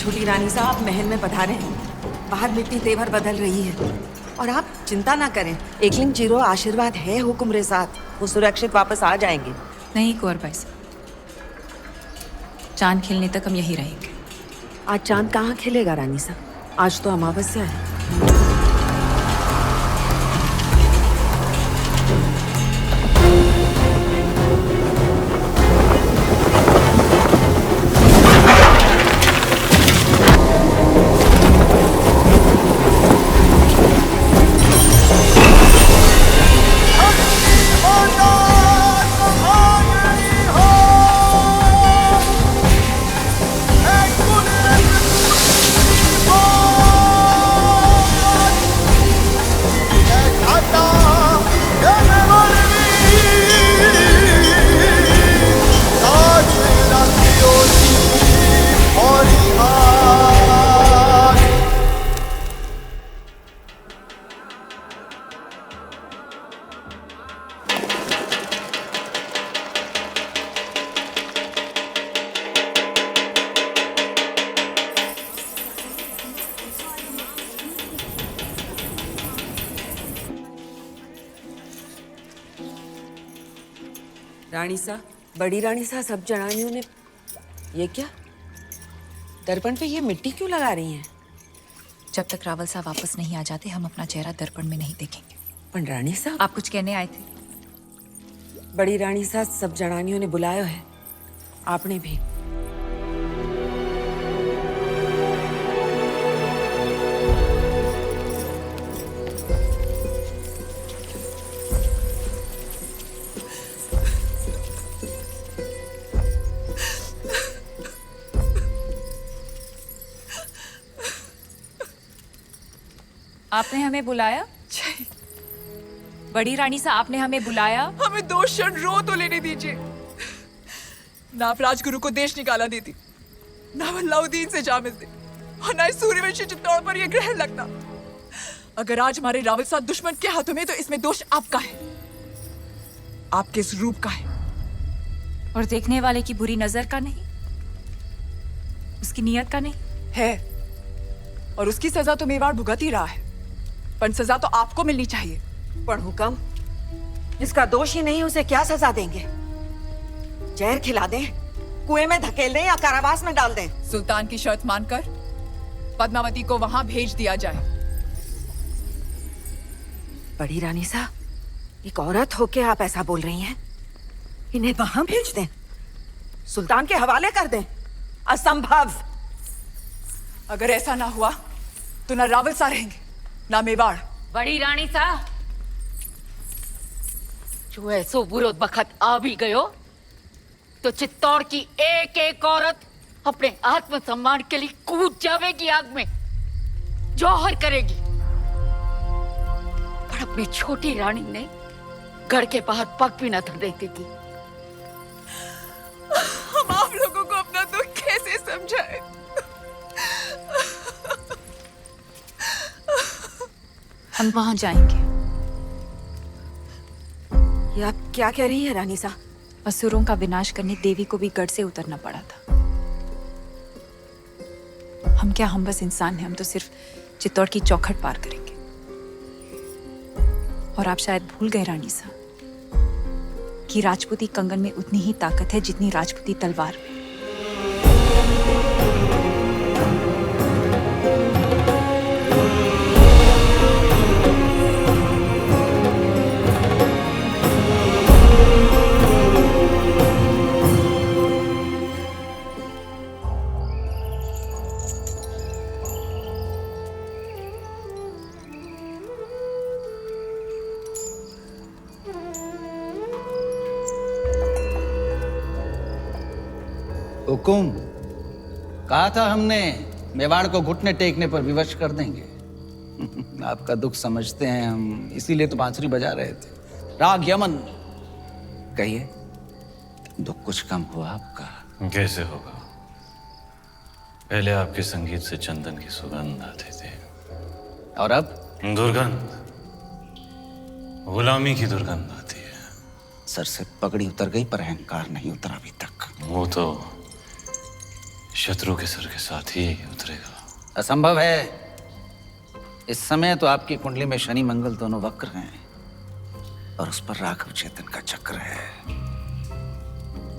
छोटी रानी साहब महल में पधारे हैं। बाहर मिट्टी तेवर बदल रही है और आप चिंता ना करें। एकलिंग जीरो आशीर्वाद है हुक्म साथ, वो सुरक्षित वापस आ जाएंगे। नहीं कुंवर भाई साहब, चांद खिलने तक हम यहीं रहेंगे। आज चांद कहाँ खिलेगा रानी साहब, आज तो अमावस्या है। रानी सा, बड़ी रानी सा, सब जनानियों ने ये क्या दर्पण पे ये मिट्टी क्यों लगा रही हैं? जब तक रावल साहब वापस नहीं आ जाते हम अपना चेहरा दर्पण में नहीं देखेंगे। पर रानी सा, आप कुछ कहने आए थे? बड़ी रानी सा, सब जनानियों ने बुलाया है, आपने भी। आपने हमें बुलाया? बड़ी रानी साहब, आपने हमें बुलाया? हमें 2 क्षण रो तो लेने दीजिए। ना आप राजगुरु को देश निकाला देती, ना अलाउद्दीन से जा मिलते, और ना इस सूर्यवंशी चित्तौड़ पर यह ग्रहण लगता। अगर आज हमारे रावल साहब दुश्मन के हाथों में, तो इसमें दोष आपका है, आपके इस रूप का है। और देखने वाले की बुरी नजर का नहीं, उसकी नियत का नहीं है। और उसकी सजा तो मेवाड़ भुगत ही रहा है, पर सजा तो आपको मिलनी चाहिए। पर हुक्म, इसका दोष ही नहीं, उसे क्या सजा देंगे? जहर खिला दें, कुएं में धकेल दें या कारावास में डाल दें? सुल्तान की शर्त मानकर पद्मावती को वहां भेज दिया जाए। बड़ी रानी साहब, एक औरत होके आप ऐसा बोल रही हैं? इन्हें वहां भेज दें, सुल्तान के हवाले कर दें? असंभव। अगर ऐसा ना हुआ तो ना रावल सा रहेंगे, ना मेवाड़। बड़ी रानी सा, जो ऐसो बुरो बखत आ भी गयो, तो चित्तौड़ की एक एक औरत अपने आत्मसम्मान के लिए कूद जावेगी आग में, जौहर करेगी। पर अपनी छोटी रानी ने घर के बाहर पग भी न धरने देगी। हम आप लोगों को अपना दुख कैसे समझाएं? हम वहां जाएंगे। ये आप क्या कह रही है रानी साहब? असुरों का विनाश करने देवी को भी गढ़ से उतरना पड़ा था। हम क्या, हम बस इंसान हैं, हम तो सिर्फ चित्तौड़ की चौखट पार करेंगे। और आप शायद भूल गए रानी साहब कि राजपूती कंगन में उतनी ही ताकत है जितनी राजपूती तलवार में। हुकुम, कहा था हमने मेवाड़ को घुटने टेकने पर विवश कर देंगे। आपका दुख समझते हैं हम, इसीलिए तो बांसुरी बजा रहे थे। राग यमन, कहिए, दुख कुछ कम हुआ आपका? कैसे होगा? पहले आपके संगीत से चंदन की सुगंध आती थी, और अब दुर्गंध, गुलामी की दुर्गंध आती है। सर से पगड़ी उतर गई पर अहंकार नहीं उतरा अभी तक। वो तो शत्रु के सर के साथ ही उतरेगा। असंभव है। इस समय तो आपकी कुंडली में शनि मंगल दोनों वक्र हैं और उस पर राघव चेतन का चक्र है।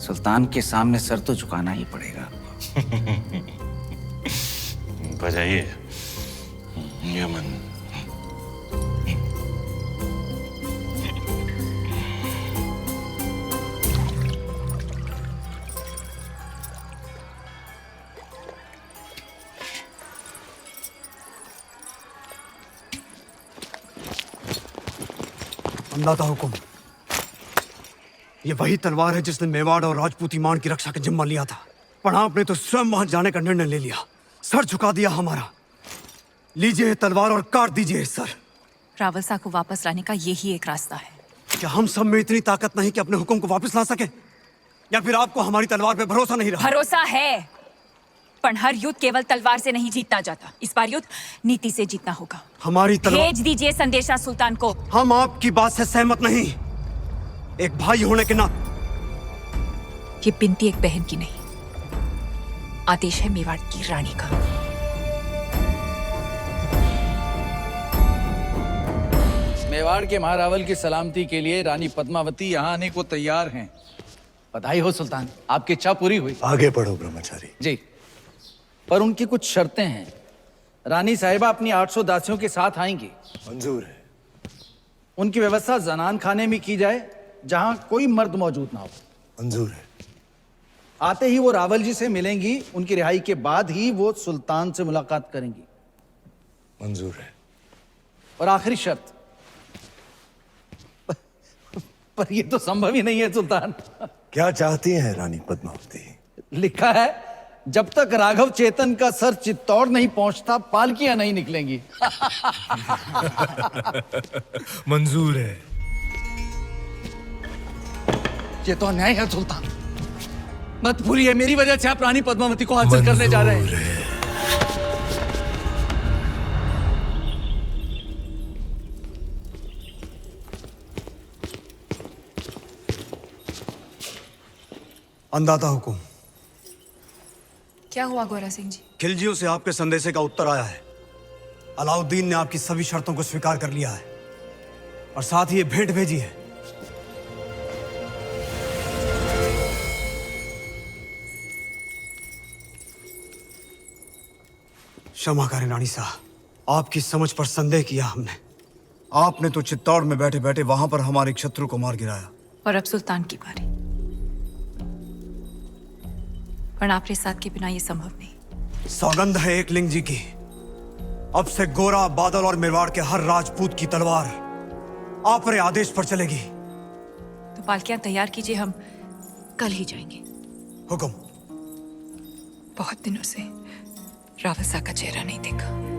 सुल्तान के सामने सर तो झुकाना ही पड़ेगा। बजाइए यमन। अंदाता हुकुम, ये वही तलवार है जिसने मेवाड़ और राजपूती मान की रक्षा का जिम्मा लिया था, पर आपने तो स्वयं वहां जाने का निर्णय ले लिया, सर झुका दिया हमारा। लीजिए ये तलवार और काट दीजिए सर। रावलसा को वापस लाने का यही एक रास्ता है। क्या हम सब में इतनी ताकत नहीं कि अपने हुक्म को वापस ला सके, या फिर आपको हमारी तलवार पे भरोसा नहीं रहा? भरोसा है, पर हर युद्ध केवल तलवार से नहीं जीता जाता। इस बार युद्ध नीति से जीतना होगा। हमारी तलवार। भेज दीजिए संदेशा सुल्तान को। हम आपकी बात से सहमत नहीं। एक भाई होने के नाते। ये बिनती एक बहन की नहीं, आदेश है मेवाड़ की रानी का। मेवाड़ के महारावल की सलामती के लिए रानी पद्मावती यहाँ आने को तैयार हैं। बधाई हो सुल्तान, आपकी इच्छा पूरी हुई। आगे बढ़ो ब्रह्मचारी। जी, पर उनकी कुछ शर्तें हैं। रानी साहिबा अपनी 800 दासियों के साथ आएंगी। मंजूर है। उनकी व्यवस्था जनान खाने में की जाए, जहां कोई मर्द मौजूद ना हो। मंजूर है। आते ही वो रावल जी से मिलेंगी। उनकी रिहाई के बाद ही वो सुल्तान से मुलाकात करेंगी। मंजूर है। और आखिरी शर्त, पर ये तो संभव ही नहीं है सुल्तान। क्या चाहती हैं रानी पद्मावती? लिखा है, जब तक राघव चेतन का सर चित्तौड़ नहीं पहुंचता, पालकियां नहीं निकलेंगी। मंजूर है। ये तो अन्याय है सुल्तान। मत भूलिए, मेरी वजह से आप रानी पद्मावती को हासिल करने जा रहे हैं। अंदाता हुकुम, क्या हुआ गोरा सिंह जी? खिलजियों से आपके संदेशे का उत्तर आया है। अलाउद्दीन ने आपकी सभी शर्तों को स्वीकार कर लिया है और साथ ही ये भेंट भेजी है। क्षमा करें रानी साहब, आपकी समझ पर संदेह किया हमने। आपने तो चित्तौड़ में बैठे बैठे वहां पर हमारे एक शत्रु को मार गिराया। और अब सुल्तान की बारी। पर आपके साथ के बिना ये संभव नहीं। सौगंध है एकलिंग जी की, अब से गोरा, बादल और मेवाड़ के हर राजपूत की तलवार आप रे आदेश पर चलेगी। तो पालकियां तैयार कीजिए, हम कल ही जाएंगे। हुक्म। बहुत दिनों से रावलसा का चेहरा नहीं देखा।